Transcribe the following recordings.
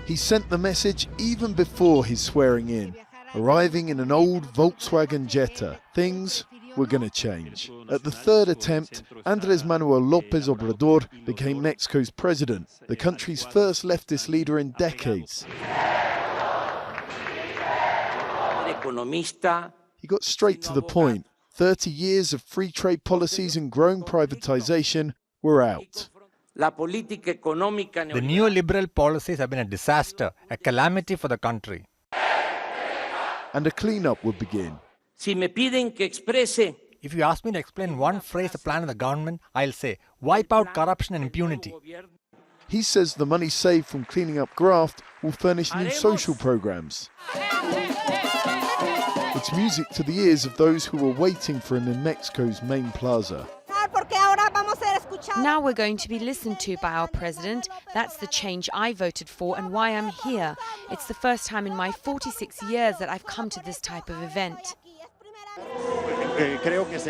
He sent the message even before his swearing in. Arriving in an old Volkswagen Jetta, things were going to change. At the third attempt, Manuel Lopez Obrador became Mexico's president, the country's first leftist leader in decades. He got straight to the point. 30 years of free trade policies and growing privatization were out. The neoliberal policies have been a disaster, a calamity for the country. And a cleanup would begin. If you ask me to explain one phrase the plan of the government, I'll say, wipe out corruption and impunity. He says the money saved from cleaning up graft will furnish new social programs. It's music to the ears of those who were waiting for him in Mexico's main plaza. Now we're going to be listened to by our president. That's the change I voted for and why I'm here. It's the first time in my 46 years that I've come to this type of event.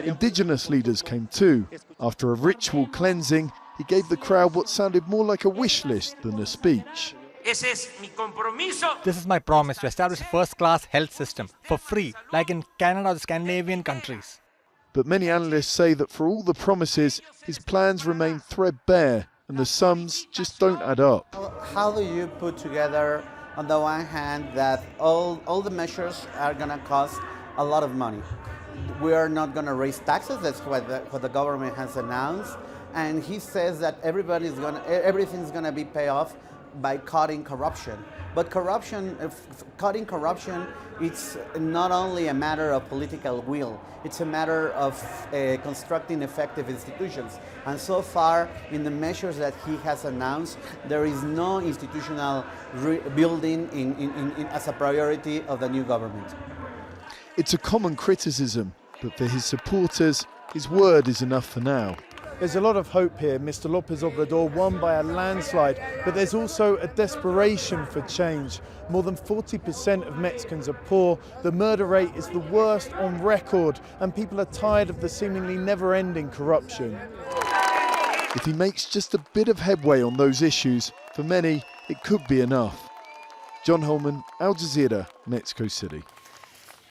Indigenous leaders came too. After a ritual cleansing, he gave the crowd what sounded more like a wish list than a speech. This is my promise to establish a first-class health system for free, like in Canada or the Scandinavian countries. But many analysts say that for all the promises, his plans remain threadbare and the sums just don't add up. How do you put together, on the one hand, that all the measures are going to cost a lot of money? We are not going to raise taxes, that's what the government has announced. And he says that everything's going to be paid off by cutting corruption. But cutting corruption, it's not only a matter of political will, it's a matter of constructing effective institutions. And so far, in the measures that he has announced, there is no institutional building as a priority of the new government. It's a common criticism, but for his supporters, his word is enough for now. There's a lot of hope here. Mr. Lopez Obrador won by a landslide, but there's also a desperation for change. More than 40% of Mexicans are poor. The murder rate is the worst on record, and people are tired of the seemingly never-ending corruption. If he makes just a bit of headway on those issues, for many, it could be enough. John Holman, Al Jazeera, Mexico City.